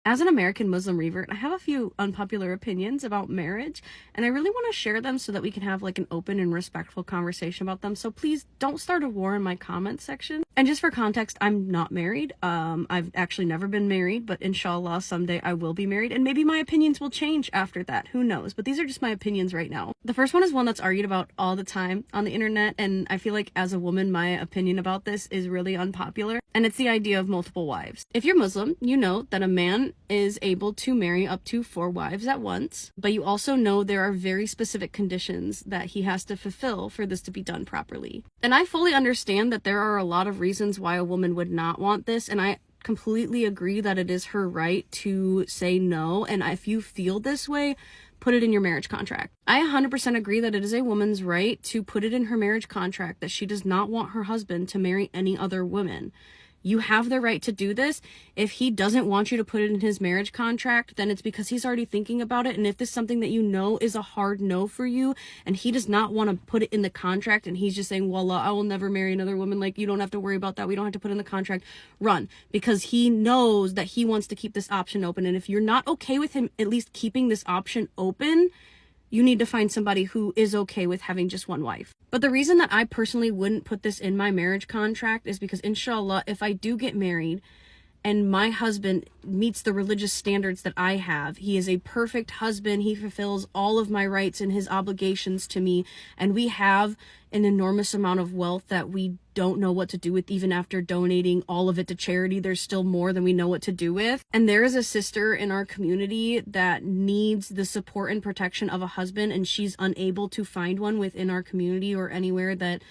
As an American Muslim revert, I have a few unpopular opinions about marriage, and I really want to share them so that we can have like an open and respectful conversation about them. So please don't start a war in my comment section. And just for context, I'm not married. I've actually never been married, but inshallah, someday I will be married, and maybe my opinions will change after that. Who knows? But these are just my opinions right now. The first one is one that's argued about all the time on the internet, and I feel like as a woman, my opinion about this is really unpopular, and it's the idea of multiple wives. If you're Muslim, you know that a man is able to marry up to 4 wives at once, but you also know there are very specific conditions that he has to fulfill for this to be done properly. And I fully understand that there are a lot of reasons why a woman would not want this, and I completely agree that it is her right to say no, and if you feel this way, put it in your marriage contract. I 100% agree that it is a woman's right to put it in her marriage contract that she does not want her husband to marry any other women. You have the right to do this. If he doesn't want you to put it in his marriage contract, then it's because he's already thinking about it. And if this is something that you know is a hard no for you, and he does not want to put it in the contract, and he's just saying, Wallah, I will never marry another woman. Like, you don't have to worry about that. We don't have to put it in the contract. Run. Because he knows that he wants to keep this option open. And if you're not okay with him at least keeping this option open, you need to find somebody who is okay with having just one wife. But the reason that I personally wouldn't put this in my marriage contract is because, inshallah, if I do get married and my husband meets the religious standards that I have, he is a perfect husband, he fulfills all of my rights and his obligations to me, and we have an enormous amount of wealth that we don't know what to do with. Even after donating all of it to charity, there's still more than we know what to do with. And there is a sister in our community that needs the support and protection of a husband, and she's unable to find one within our community or anywhere that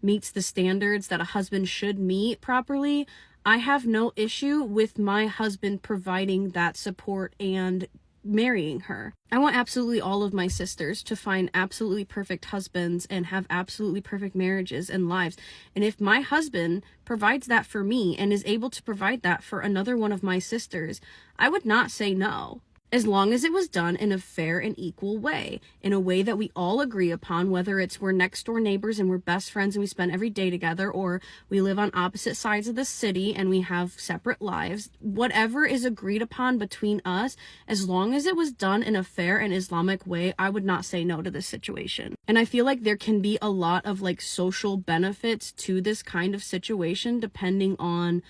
meets the standards that a husband should meet properly. I have no issue with my husband providing that support and marrying her. I want absolutely all of my sisters to find absolutely perfect husbands and have absolutely perfect marriages and lives. And if my husband provides that for me and is able to provide that for another one of my sisters, I would not say no. As long as it was done in a fair and equal way, in a way that we all agree upon, whether it's we're next door neighbors and we're best friends and we spend every day together, or we live on opposite sides of the city and we have separate lives, whatever is agreed upon between us, as long as it was done in a fair and Islamic way, I would not say no to this situation. And I feel like there can be a lot of like social benefits to this kind of situation depending on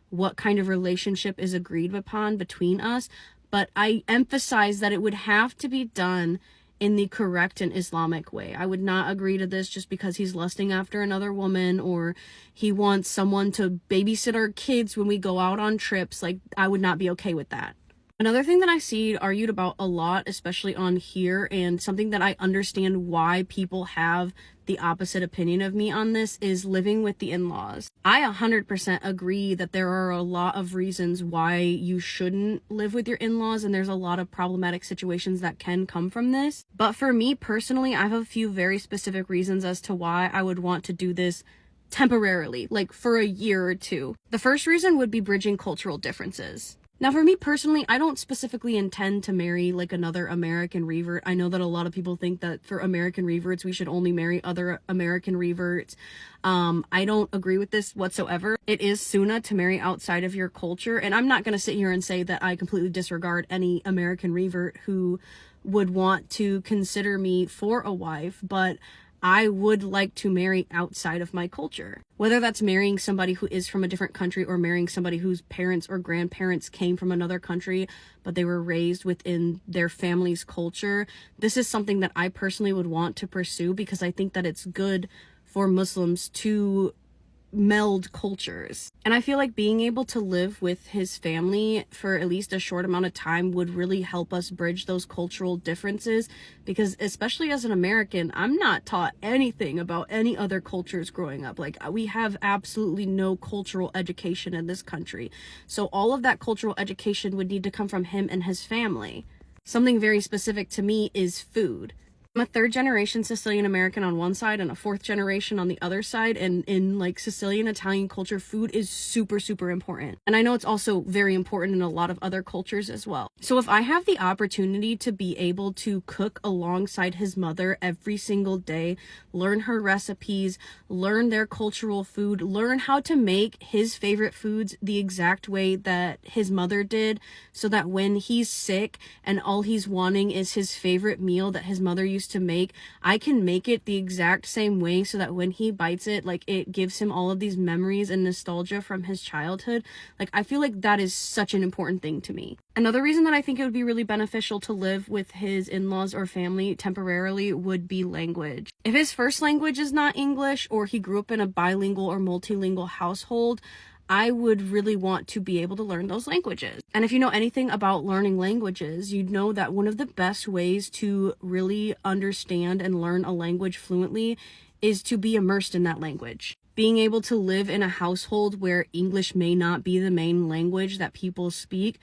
what kind of relationship is agreed upon between us. But I emphasize that it would have to be done in the correct and Islamic way. I would not agree to this just because he's lusting after another woman or he wants someone to babysit our kids when we go out on trips. Like, I would not be okay with that. Another thing that I see argued about a lot, especially on here, and something that I understand why people have the opposite opinion of me on this, is living with the in-laws. I 100% agree that there are a lot of reasons why you shouldn't live with your in-laws, and there's a lot of problematic situations that can come from this. But for me personally, I have a few very specific reasons as to why I would want to do this temporarily, like for a year or two. The first reason would be bridging cultural differences. Now, for me personally, I don't specifically intend to marry like another American revert. I know that a lot of people think that for American reverts, we should only marry other American reverts. I don't agree with this whatsoever. It is sunnah to marry outside of your culture. And I'm not going to sit here and say that I completely disregard any American revert who would want to consider me for a wife, but I would like to marry outside of my culture. Whether that's marrying somebody who is from a different country or marrying somebody whose parents or grandparents came from another country, but they were raised within their family's culture. This is something that I personally would want to pursue because I think that it's good for Muslims to meld cultures. And I feel like being able to live with his family for at least a short amount of time would really help us bridge those cultural differences, because especially as an American, I'm not taught anything about any other cultures growing up. Like, we have absolutely no cultural education in this country. So all of that cultural education would need to come from him and his family. Something very specific to me is food. I'm a third generation Sicilian American on one side and a fourth generation on the other side. And in like Sicilian Italian culture, food is super, super important. And I know it's also very important in a lot of other cultures as well. So if I have the opportunity to be able to cook alongside his mother every single day, learn her recipes, learn their cultural food, learn how to make his favorite foods the exact way that his mother did, so that when he's sick and all he's wanting is his favorite meal that his mother used to make, I can make it the exact same way so that when he bites it, like, it gives him all of these memories and nostalgia from his childhood. Like, I feel like that is such an important thing to me. Another reason that I think it would be really beneficial to live with his in-laws or family temporarily would be language. If his first language is not English, or he grew up in a bilingual or multilingual household, I would really want to be able to learn those languages. And if you know anything about learning languages, you'd know that one of the best ways to really understand and learn a language fluently is to be immersed in that language. Being able to live in a household where English may not be the main language that people speak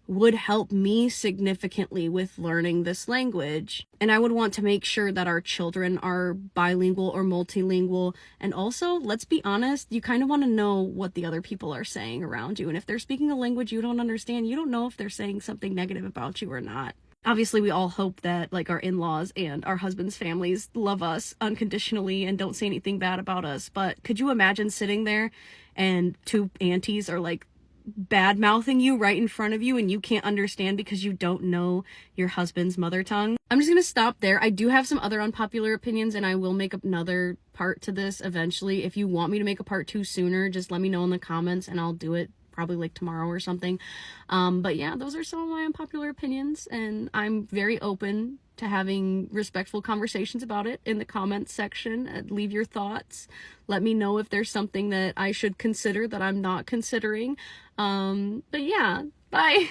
would help me significantly with learning this language. And I would want to make sure that our children are bilingual or multilingual. And also, let's be honest, you kind of want to know what the other people are saying around you. And if they're speaking a language you don't understand, you don't know if they're saying something negative about you or not. Obviously, we all hope that like our in-laws and our husbands' families love us unconditionally and don't say anything bad about us. But could you imagine sitting there and two aunties are like bad mouthing you right in front of you and you can't understand because you don't know your husband's mother tongue? I'm just gonna stop there. I do have some other unpopular opinions and I will make another part to this eventually. If you want me to make a part 2 sooner, just let me know in the comments and I'll do it probably like tomorrow or something. But yeah, those are some of my unpopular opinions, and I'm very open to having respectful conversations about it in the comments section. Leave your thoughts. Let me know if there's something that I should consider that I'm not considering. But yeah, bye.